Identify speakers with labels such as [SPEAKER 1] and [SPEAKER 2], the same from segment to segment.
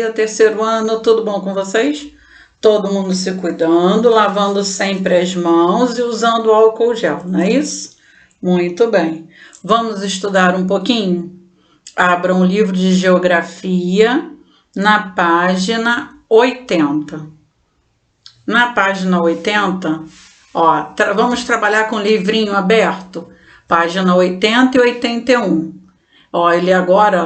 [SPEAKER 1] dia, terceiro ano, tudo bom com vocês? Todo mundo se cuidando, lavando sempre as mãos e usando álcool gel, não é isso? Muito bem. Vamos estudar um pouquinho? Abra um livro de geografia na página 80. Na página 80, vamos trabalhar com o livrinho aberto, página 80 e 81. Ele agora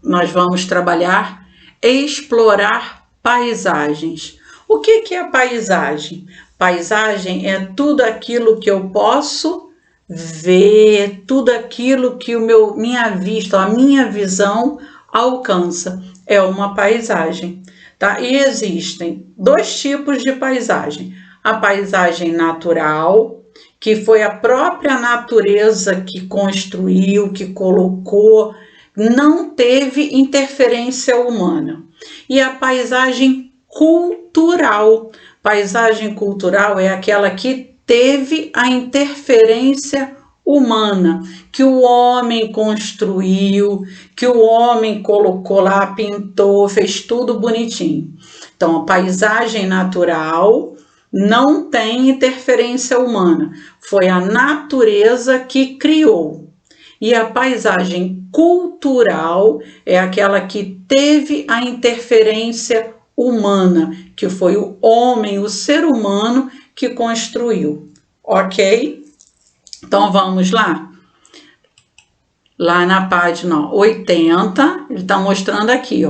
[SPEAKER 1] nós vamos trabalhar explorar paisagens. O que é paisagem? Paisagem é tudo aquilo que eu posso ver, tudo aquilo que minha vista, a minha visão alcança. É uma paisagem, tá? E existem dois tipos de paisagem. A paisagem natural, que foi a própria natureza que construiu, que colocou, não teve interferência humana. E a paisagem cultural. Paisagem cultural é aquela que teve a interferência humana, que o homem construiu, que o homem colocou lá, pintou, fez tudo bonitinho. Então, a paisagem natural não tem interferência humana, foi a natureza que criou. E a paisagem cultural é aquela que teve a interferência humana, que foi o homem, o ser humano que construiu, ok? Então vamos lá. Lá na página 80, ele está mostrando aqui,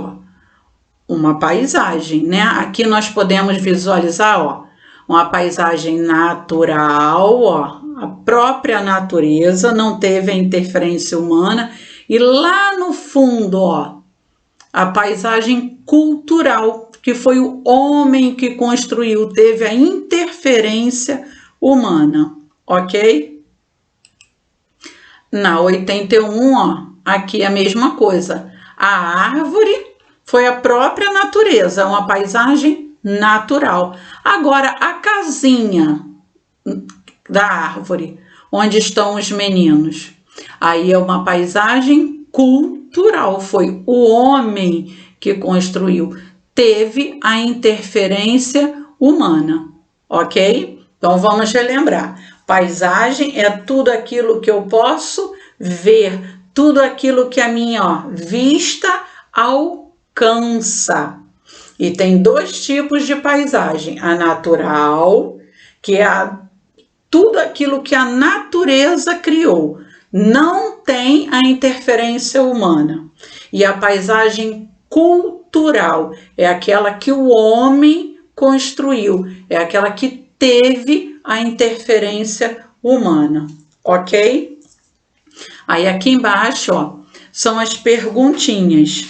[SPEAKER 1] uma paisagem, né? Aqui nós podemos visualizar, uma paisagem natural, a própria natureza, não teve a interferência humana. E lá no fundo, a paisagem cultural, que foi o homem que construiu, teve a interferência humana, ok? Na 81, aqui a mesma coisa. A árvore foi a própria natureza, uma paisagem natural. Agora, a casinha da árvore, onde estão os meninos, aí é uma paisagem cultural, foi o homem que construiu, teve a interferência humana, ok? Então vamos relembrar, paisagem é tudo aquilo que eu posso ver, tudo aquilo que a minha vista alcança. E tem dois tipos de paisagem, a natural, que é tudo aquilo que a natureza criou, não tem a interferência humana. E a paisagem cultural é aquela que o homem construiu, é aquela que teve a interferência humana, ok? Aí aqui embaixo, são as perguntinhas.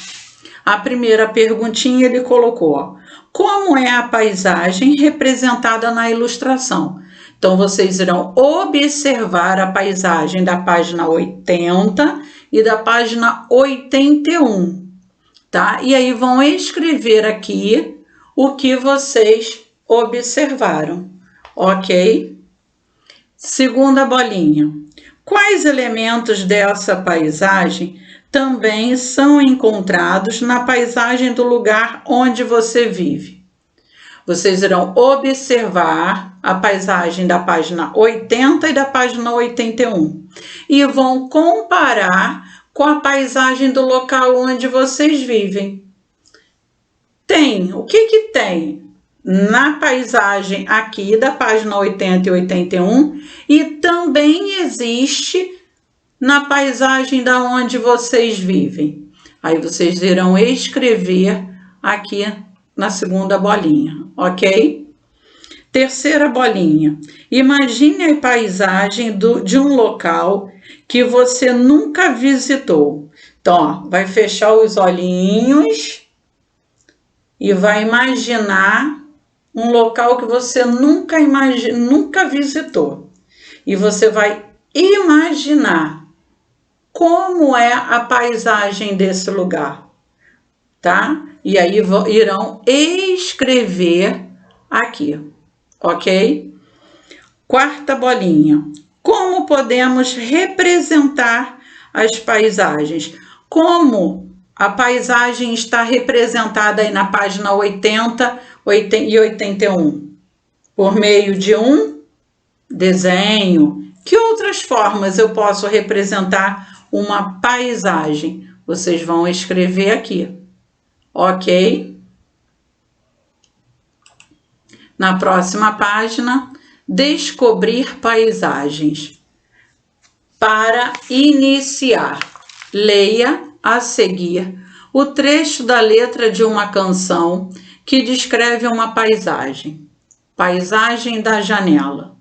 [SPEAKER 1] A primeira perguntinha ele colocou, como é a paisagem representada na ilustração? Então, vocês irão observar a paisagem da página 80 e da página 81, tá? E aí vão escrever aqui o que vocês observaram, ok? Segunda bolinha. Quais elementos dessa paisagem também são encontrados na paisagem do lugar onde você vive? Vocês irão observar a paisagem da página 80 e da página 81 e vão comparar com a paisagem do local onde vocês vivem. O que tem na paisagem aqui da página 80 e 81 e também existe na paisagem da onde vocês vivem? Aí vocês irão escrever aqui na segunda bolinha, ok? Terceira bolinha. Imagine a paisagem de um local que você nunca visitou. Então, vai fechar os olhinhos e vai imaginar um local que você nunca visitou. E você vai imaginar como é a paisagem desse lugar, tá? E aí irão escrever aqui, ok? Quarta bolinha. Como podemos representar as paisagens? Como a paisagem está representada aí na página 80 e 81? Por meio de um desenho. Que outras formas eu posso representar uma paisagem? Vocês vão escrever aqui, ok? Na próxima página, descobrir paisagens. Para iniciar, leia a seguir o trecho da letra de uma canção que descreve uma paisagem. Paisagem da janela.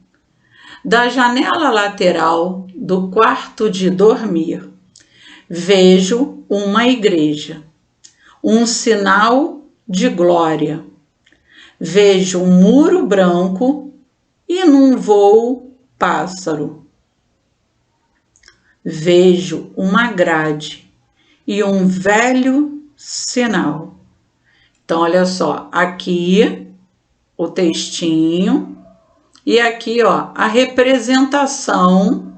[SPEAKER 1] Da janela lateral do quarto de dormir, vejo uma igreja, um sinal de glória. Vejo um muro branco e num voo pássaro. Vejo uma grade e um velho sinal. Então, olha só, aqui o textinho e aqui, ó, a representação,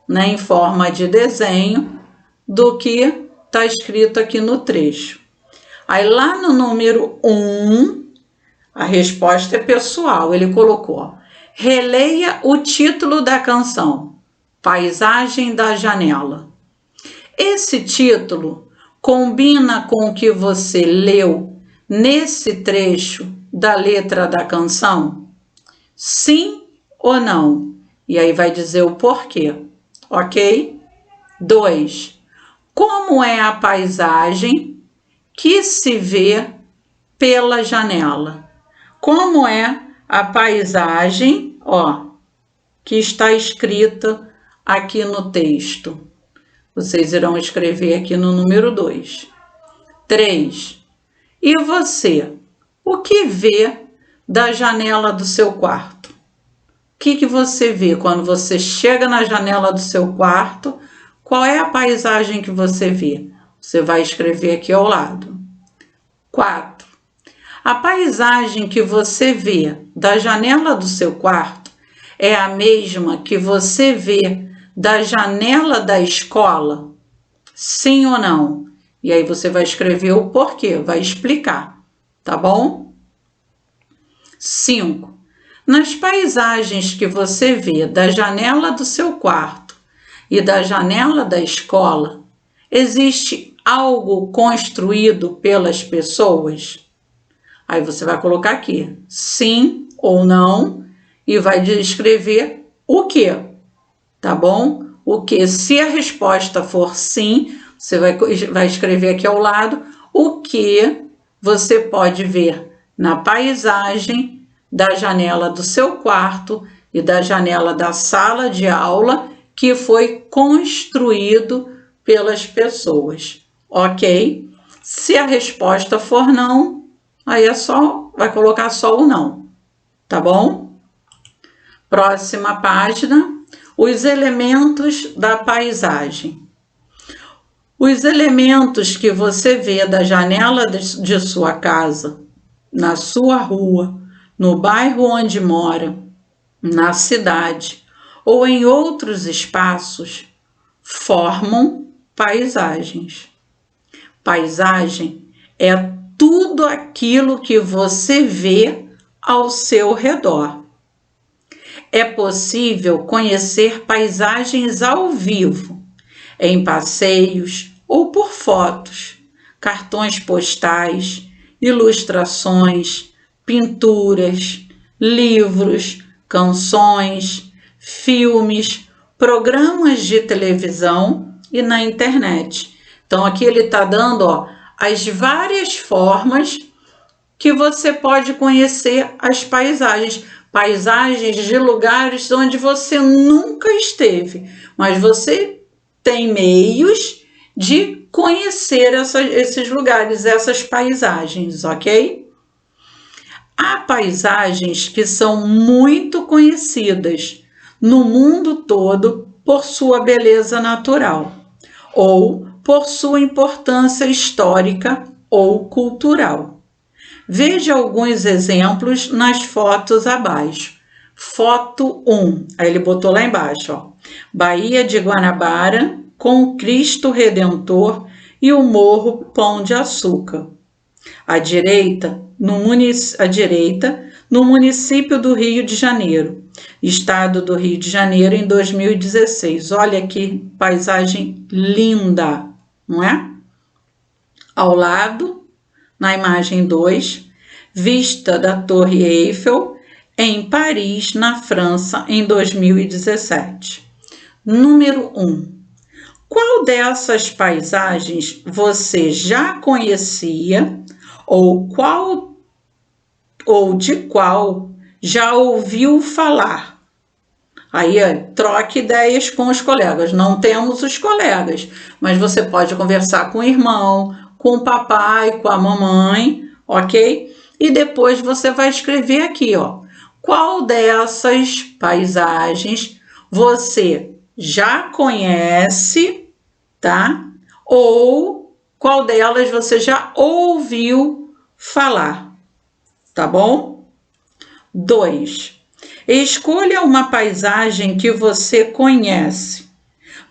[SPEAKER 1] né, em forma de desenho do que está escrito aqui no trecho. Aí lá no número 1, a resposta é pessoal, ele colocou: releia o título da canção, Paisagem da Janela. Esse título combina com o que você leu nesse trecho da letra da canção? Sim ou não? E aí vai dizer o porquê, ok? 2. Como é a paisagem que se vê pela janela? Como é a paisagem, ó, que está escrita aqui no texto? Vocês irão escrever aqui no número 2. 3. E você? O que vê da janela do seu quarto? O que você vê quando você chega na janela do seu quarto? Qual é a paisagem que você vê? Você vai escrever aqui ao lado. 4. A paisagem que você vê da janela do seu quarto é a mesma que você vê da janela da escola? Sim ou não? E aí você vai escrever o porquê, vai explicar, tá bom? 5. Nas paisagens que você vê da janela do seu quarto e da janela da escola, existe algo construído pelas pessoas? Aí você vai colocar aqui, sim ou não, e vai descrever o que, tá bom? O que, se a resposta for sim, você vai escrever aqui ao lado o que você pode ver na paisagem da janela do seu quarto e da janela da sala de aula que foi construído pelas pessoas, ok? Se a resposta for não, aí vai colocar só o não, tá bom? Próxima página, os elementos da paisagem. Os elementos que você vê da janela de sua casa, na sua rua, no bairro onde mora, na cidade ou em outros espaços, formam paisagens. Paisagem é tudo aquilo que você vê ao seu redor. É possível conhecer paisagens ao vivo, em passeios ou por fotos, cartões postais, ilustrações, pinturas, livros, canções, filmes, programas de televisão e na internet. Então aqui ele está dando, ó, as várias formas que você pode conhecer as paisagens. Paisagens de lugares onde você nunca esteve, mas você tem meios de conhecer esses lugares, essas paisagens, ok? Há paisagens que são muito conhecidas no mundo todo por sua beleza natural ou por sua importância histórica ou cultural. Veja alguns exemplos nas fotos abaixo. Foto 1, aí ele botou lá embaixo, ó. Baía de Guanabara com Cristo Redentor e o Morro Pão de Açúcar. À direita, no município do Rio de Janeiro, estado do Rio de Janeiro, em 2016. Olha que paisagem linda, não é? Ao lado, na imagem 2, vista da Torre Eiffel, em Paris, na França, em 2017. Número 1. Qual dessas paisagens você já conhecia ou de qual já ouviu falar? Aí, troque ideias com os colegas. Não temos os colegas, mas você pode conversar com o irmão, com o papai, com a mamãe, ok? E depois você vai escrever aqui, ó. Qual dessas paisagens você já conhece, tá? Ou qual delas você já ouviu falar, tá bom? 2. Escolha uma paisagem que você conhece.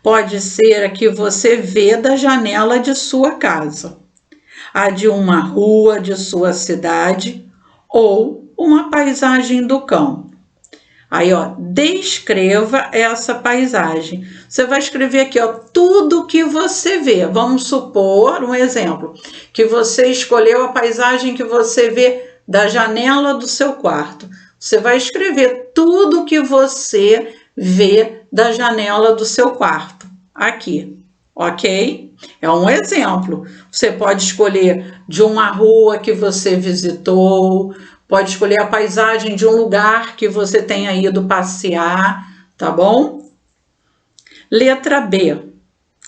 [SPEAKER 1] Pode ser a que você vê da janela de sua casa, a de uma rua de sua cidade ou uma paisagem do campo. Aí, ó, descreva essa paisagem. Você vai escrever aqui, ó, tudo que você vê. Vamos supor um exemplo, que você escolheu a paisagem que você vê da janela do seu quarto. Você vai escrever tudo que você vê da janela do seu quarto, aqui, ok? É um exemplo. Você pode escolher de uma rua que você visitou, pode escolher a paisagem de um lugar que você tenha ido passear, tá bom? Letra B.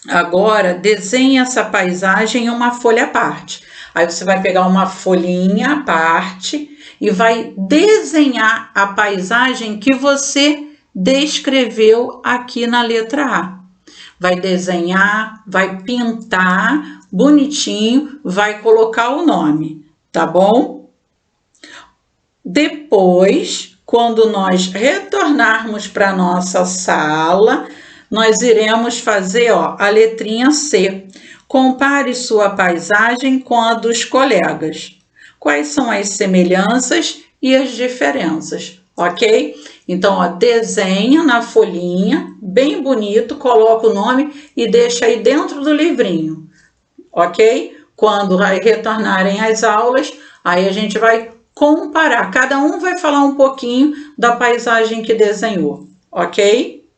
[SPEAKER 1] Agora, desenhe essa paisagem em uma folha à parte. Aí você vai pegar uma folhinha à parte e vai desenhar a paisagem que você descreveu aqui na letra A. Vai desenhar, vai pintar bonitinho, vai colocar o nome, tá bom? Depois, quando nós retornarmos para a nossa sala, nós iremos fazer, ó, a letrinha C. Compare sua paisagem com a dos colegas. Quais são as semelhanças e as diferenças, ok? Então, ó, desenha na folhinha, bem bonito, coloca o nome e deixa aí dentro do livrinho, ok? Quando retornarem às aulas, aí a gente vai comparar. Cada um vai falar um pouquinho da paisagem que desenhou, ok?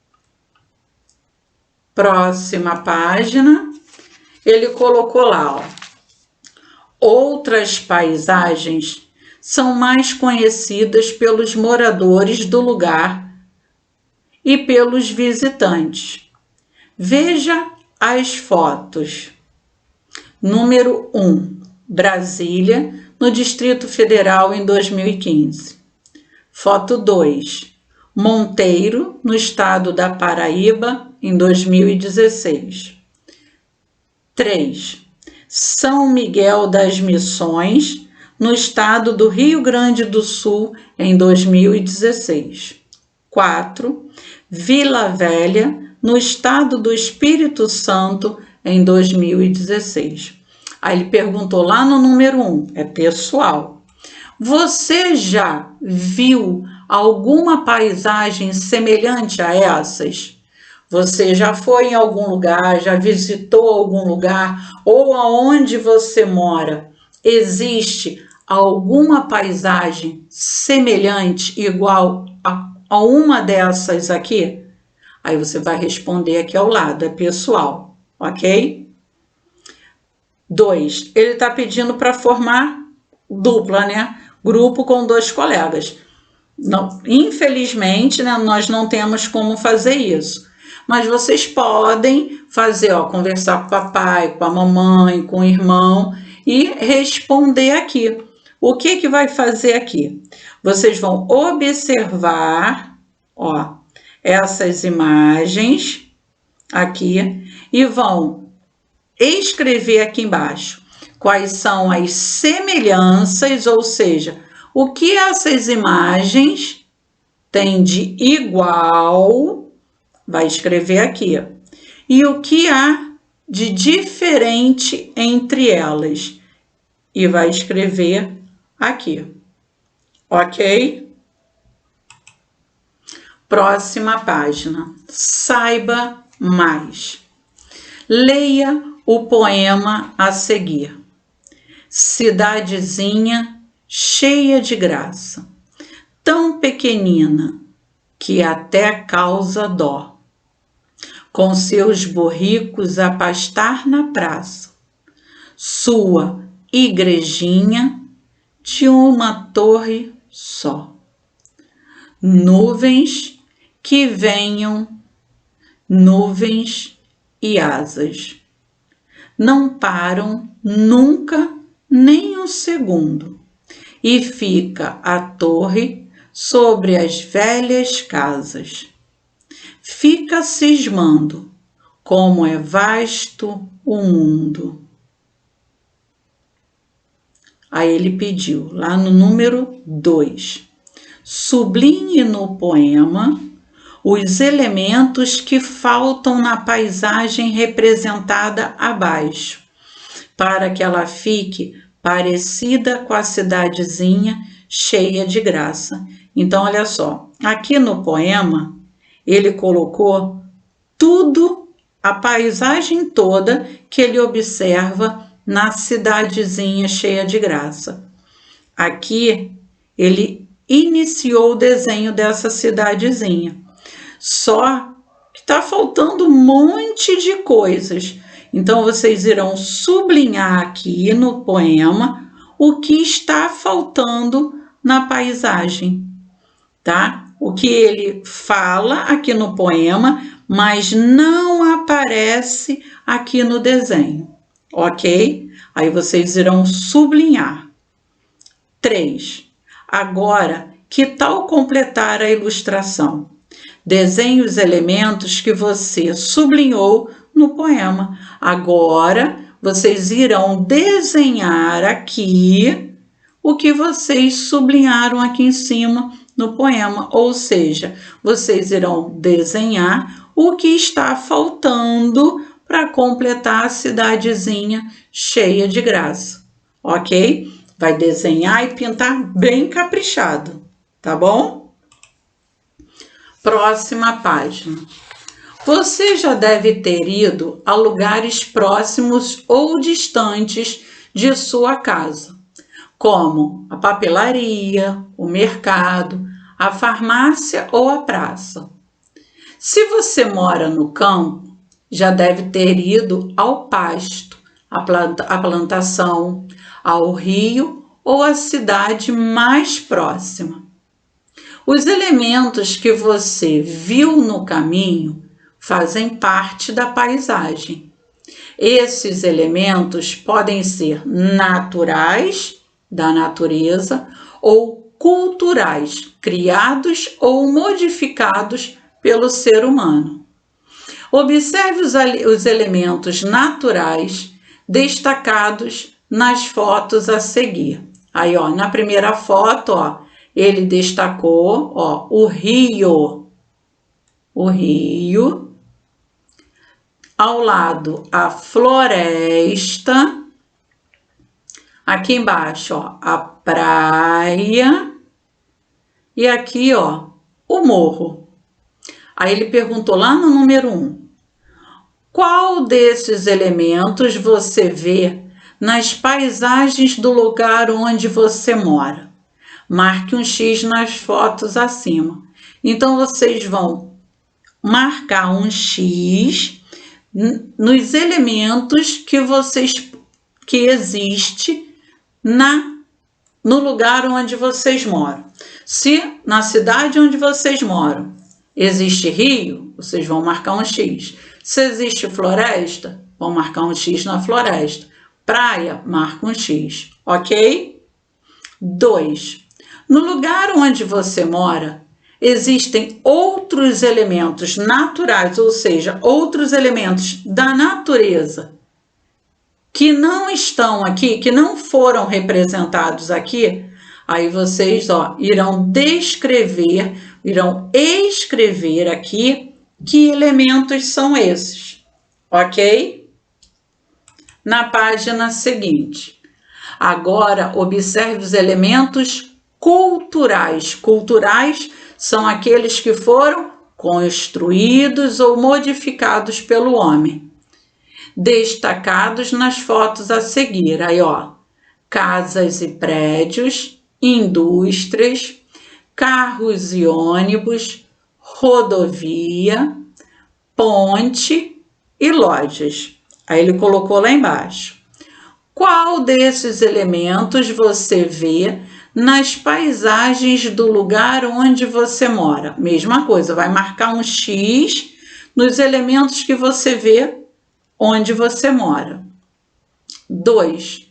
[SPEAKER 1] Próxima página. Ele colocou lá, ó. Outras paisagens são mais conhecidas pelos moradores do lugar e pelos visitantes. Veja as fotos. Número 1, Brasília, no Distrito Federal, em 2015. Foto 2, Monteiro, no estado da Paraíba, em 2016. 3, São Miguel das Missões, no estado do Rio Grande do Sul, em 2016. 4, Vila Velha, no estado do Espírito Santo, em 2016. Aí ele perguntou lá no número 1, é pessoal. Você já viu alguma paisagem semelhante a essas? Você já foi em algum lugar, já visitou algum lugar, ou aonde você mora, existe alguma paisagem semelhante, igual a uma dessas aqui? Aí você vai responder aqui ao lado, é pessoal, ok? 2, ele está pedindo para formar dupla, né? Grupo com 2 colegas. Não, infelizmente, né, nós não temos como fazer isso. Mas vocês podem fazer, ó, conversar com o papai, com a mamãe, com o irmão e responder aqui. O que que vai fazer aqui? Vocês vão observar, ó, essas imagens aqui e vão escrever aqui embaixo quais são as semelhanças, ou seja, o que essas imagens têm de igual, vai escrever aqui, e o que há de diferente entre elas. E vai escrever aqui, ok? Próxima página. Saiba mais. Leia o poema a seguir. Cidadezinha cheia de graça, tão pequenina que até causa dó, com seus borricos a pastar na praça, sua igrejinha de uma torre só. Nuvens que venham, nuvens e asas, não param nunca nem um segundo, e fica a torre sobre as velhas casas. Fica cismando como é vasto o mundo. Aí ele pediu, lá no número 2, sublinhe no poema os elementos que faltam na paisagem representada abaixo, para que ela fique parecida com a cidadezinha cheia de graça. Então, olha só, aqui no poema, ele colocou tudo, a paisagem toda que ele observa na cidadezinha cheia de graça. Aqui, ele iniciou o desenho dessa cidadezinha. Só que está faltando um monte de coisas. Então, vocês irão sublinhar aqui no poema o que está faltando na paisagem, tá? O que ele fala aqui no poema, mas não aparece aqui no desenho, ok? Aí vocês irão sublinhar. 3. Agora, que tal completar a ilustração? Desenhe os elementos que você sublinhou no poema. Agora, vocês irão desenhar aqui o que vocês sublinharam aqui em cima no poema. Ou seja, vocês irão desenhar o que está faltando para completar a cidadezinha cheia de graça, ok? Vai desenhar e pintar bem caprichado, tá bom? Próxima página. Você já deve ter ido a lugares próximos ou distantes de sua casa, como a papelaria, o mercado, a farmácia ou a praça. Se você mora no campo, já deve ter ido ao pasto, à plantação, ao rio ou à cidade mais próxima. Os elementos que você viu no caminho fazem parte da paisagem. Esses elementos podem ser naturais, da natureza, ou culturais, criados ou modificados pelo ser humano. Observe os elementos naturais destacados nas fotos a seguir. Aí, ó, na primeira foto, ó, ele destacou, ó, o rio. O rio. Ao lado, a floresta. Aqui embaixo, ó, a praia. E aqui, ó, o morro. Aí ele perguntou lá no número 1. Qual desses elementos você vê nas paisagens do lugar onde você mora? Marque um X nas fotos acima. Então, vocês vão marcar um X nos elementos que existe no lugar onde vocês moram. Se na cidade onde vocês moram existe rio, vocês vão marcar um X. Se existe floresta, vão marcar um X na floresta. Praia, marca um X, ok? 2. No lugar onde você mora, existem outros elementos naturais, ou seja, outros elementos da natureza que não estão aqui, que não foram representados aqui. Aí vocês, ó, irão escrever aqui que elementos são esses, ok? na página seguinte. Agora, observe os elementos culturais. Culturais são aqueles que foram construídos ou modificados pelo homem, destacados nas fotos a seguir. Aí, ó, casas e prédios, indústrias, carros e ônibus, rodovia, ponte e lojas. Aí ele colocou lá embaixo. Qual desses elementos você vê nas paisagens do lugar onde você mora? Mesma coisa, vai marcar um X nos elementos que você vê onde você mora. 2.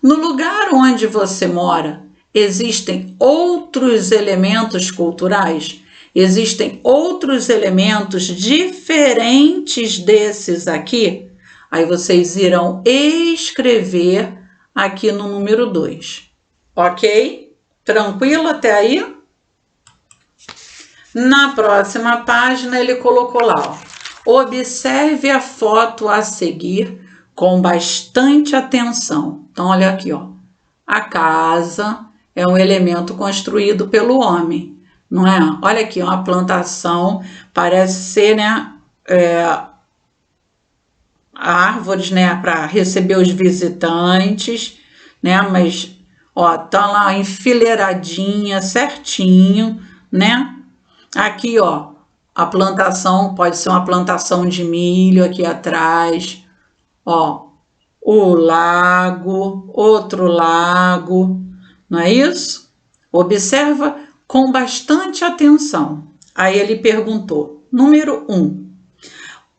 [SPEAKER 1] No lugar onde você mora, existem outros elementos culturais? Existem outros elementos diferentes desses aqui? Aí vocês irão escrever aqui no número 2. Ok? Tranquilo até aí? Na próxima página ele colocou lá, ó, observe a foto a seguir com bastante atenção. Então olha aqui, ó, a casa é um elemento construído pelo homem, não é? Olha aqui, uma plantação, parece ser, né, árvores, né, para receber os visitantes, né, mas, ó, tá lá enfileiradinha, certinho, né? Aqui, ó, a plantação pode ser uma plantação de milho aqui atrás, ó, o lago, outro lago, não é isso? Observa com bastante atenção. Aí ele perguntou, número 1,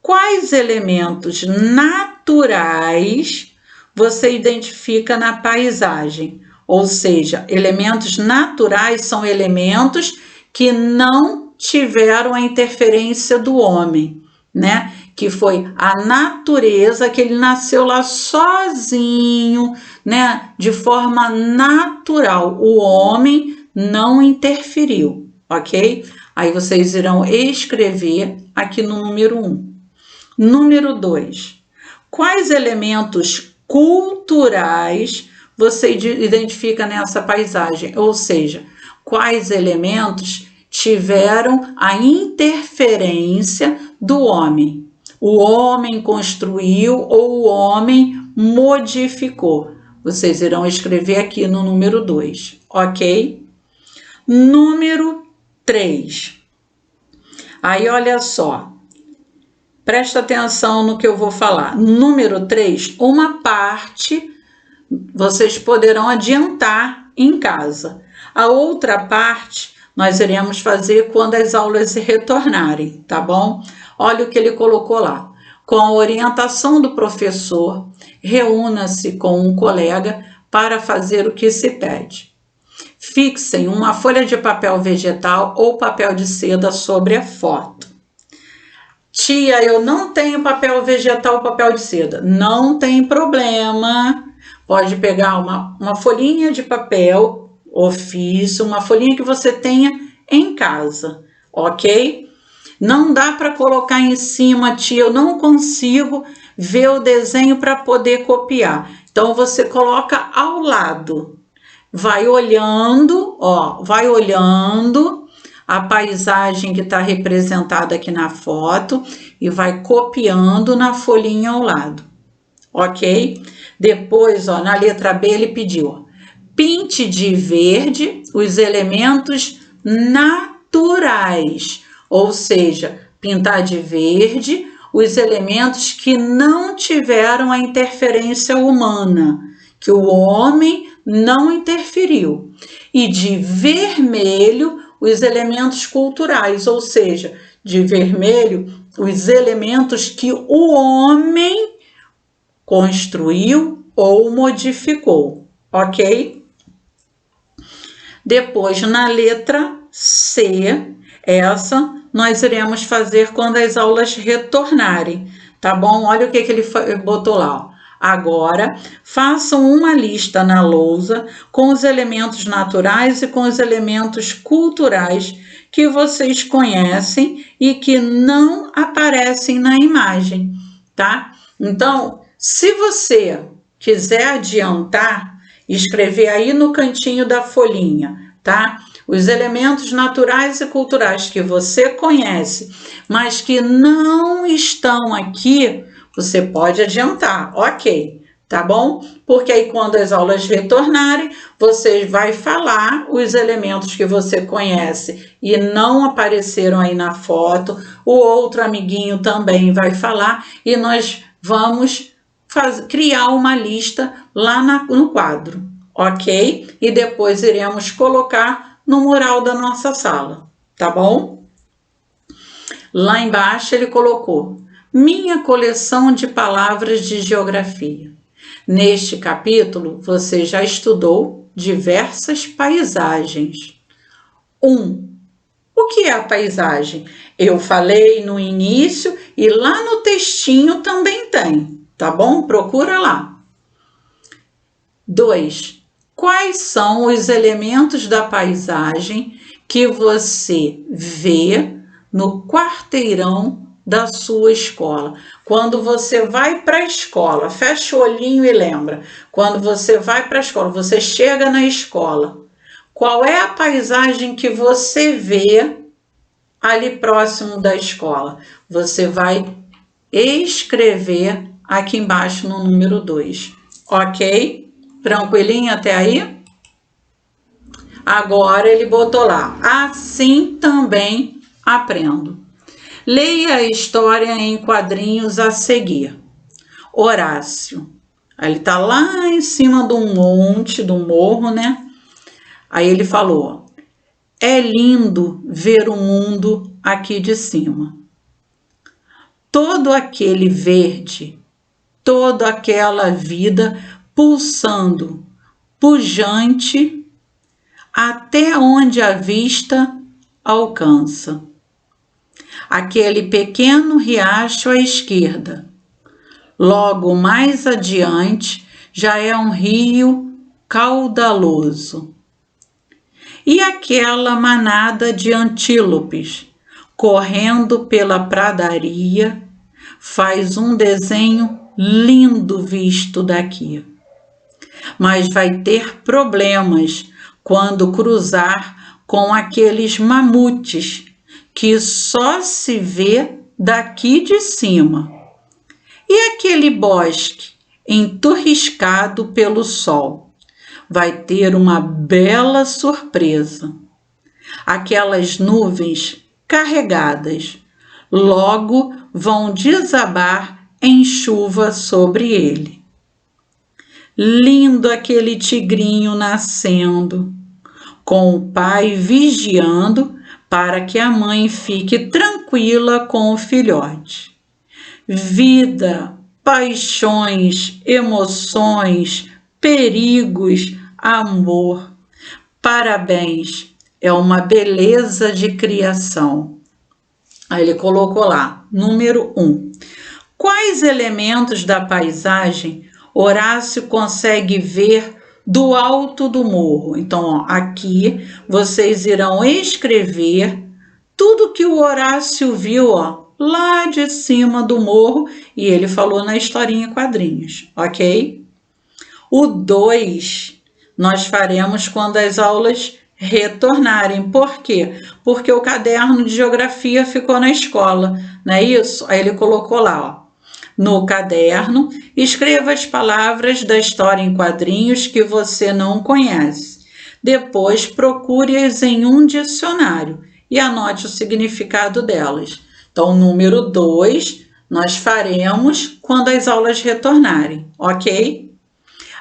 [SPEAKER 1] quais elementos naturais você identifica na paisagem? Ou seja, elementos naturais são elementos que não tiveram a interferência do homem, né? Que foi a natureza, que ele nasceu lá sozinho, né? De forma natural. O homem não interferiu, ok? Aí vocês irão escrever aqui no número 1. Número 2. Quais elementos culturais você identifica nessa paisagem? Ou seja, quais elementos tiveram a interferência do homem? O homem construiu ou o homem modificou? Vocês irão escrever aqui no número 2, ok? Número 3. Aí, olha só. Presta atenção no que eu vou falar. Número 3, uma parte vocês poderão adiantar em casa. A outra parte nós iremos fazer quando as aulas retornarem, tá bom? Olha o que ele colocou lá. Com a orientação do professor, reúna-se com um colega para fazer o que se pede. Fixem uma folha de papel vegetal ou papel de seda sobre a foto. Tia, eu não tenho papel vegetal ou papel de seda. Não tem problema. Pode pegar uma folhinha de papel ofício, uma folhinha que você tenha em casa, ok? Não dá para colocar em cima, tia, eu não consigo ver o desenho para poder copiar. Então, você coloca ao lado. Vai olhando, ó, vai olhando a paisagem que está representada aqui na foto e vai copiando na folhinha ao lado, ok? Depois, ó, na letra B ele pediu, ó, pinte de verde os elementos naturais, ou seja, pintar de verde os elementos que não tiveram a interferência humana, que o homem não interferiu, e de vermelho os elementos culturais, ou seja, de vermelho os elementos que o homem construiu ou modificou, ok? Depois, na letra C, essa nós iremos fazer quando as aulas retornarem, tá bom? Olha o que ele botou lá, ó. Agora, façam uma lista na lousa com os elementos naturais e com os elementos culturais que vocês conhecem e que não aparecem na imagem, tá? Então, Se você quiser adiantar, escrever aí no cantinho da folhinha, tá? Os elementos naturais e culturais que você conhece, mas que não estão aqui, você pode adiantar, ok, tá bom? Porque aí quando as aulas retornarem, você vai falar os elementos que você conhece e não apareceram aí na foto, o outro amiguinho também vai falar e nós vamos criar uma lista lá no quadro, ok? E depois iremos colocar no mural da nossa sala, tá bom? Lá embaixo ele colocou: minha coleção de palavras de geografia. Neste capítulo, você já estudou diversas paisagens. 1. O que é a paisagem? Eu falei no início e lá no textinho também tem, tá bom? Procura lá. 2. Quais são os elementos da paisagem que você vê no quarteirão da sua escola? Quando você vai para a escola, fecha o olhinho e lembra. Quando você vai para a escola, você chega na escola, qual é a paisagem que você vê ali próximo da escola? Você vai escrever aqui embaixo no número 2, ok? Tranquilinho até aí? Agora ele botou lá: assim também aprendo. Leia a história em quadrinhos a seguir. Horácio. Aí ele tá lá em cima de um monte, do morro, né? Aí ele falou: é lindo ver o mundo aqui de cima. Todo aquele verde, toda aquela vida pulsando, pujante, até onde a vista alcança. Aquele pequeno riacho à esquerda. Logo mais adiante já é um rio caudaloso. E aquela manada de antílopes correndo pela pradaria faz um desenho lindo visto daqui. Mas vai ter problemas quando cruzar com aqueles mamutes que só se vê daqui de cima. E aquele bosque enturriscado pelo sol vai ter uma bela surpresa. Aquelas nuvens carregadas logo vão desabar em chuva sobre ele. Lindo aquele tigrinho nascendo, com o pai vigiando para que a mãe fique tranquila com o filhote. Vida, paixões, emoções, perigos, amor. Parabéns, é uma beleza de criação. Aí ele colocou lá, número 1. Quais elementos da paisagem Horácio consegue ver do alto do morro? Então, ó, aqui vocês irão escrever tudo que o Horácio viu, ó, lá de cima do morro, e ele falou na historinha em quadrinhos, ok? O 2 nós faremos quando as aulas retornarem. Por quê? Porque o caderno de geografia ficou na escola, não é isso? Aí ele colocou lá, ó, no caderno, escreva as palavras da história em quadrinhos que você não conhece. Depois, procure-as em um dicionário e anote o significado delas. Então, número 2, nós faremos quando as aulas retornarem, ok?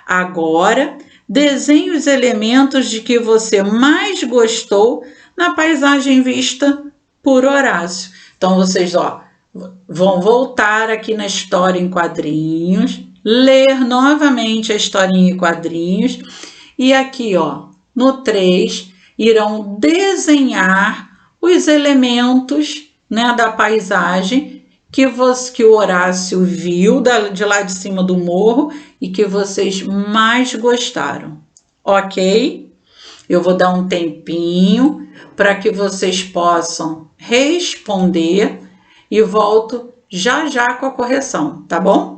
[SPEAKER 1] Agora, desenhe os elementos de que você mais gostou na paisagem vista por Horácio. Então, vocês, ó, vão voltar aqui na história em quadrinhos, ler novamente a historinha em quadrinhos e aqui, ó, no 3, irão desenhar os elementos, né, da paisagem que o Horácio viu de lá de cima do morro e que vocês mais gostaram, ok? Eu vou dar um tempinho para que vocês possam responder e volto já já com a correção, tá bom?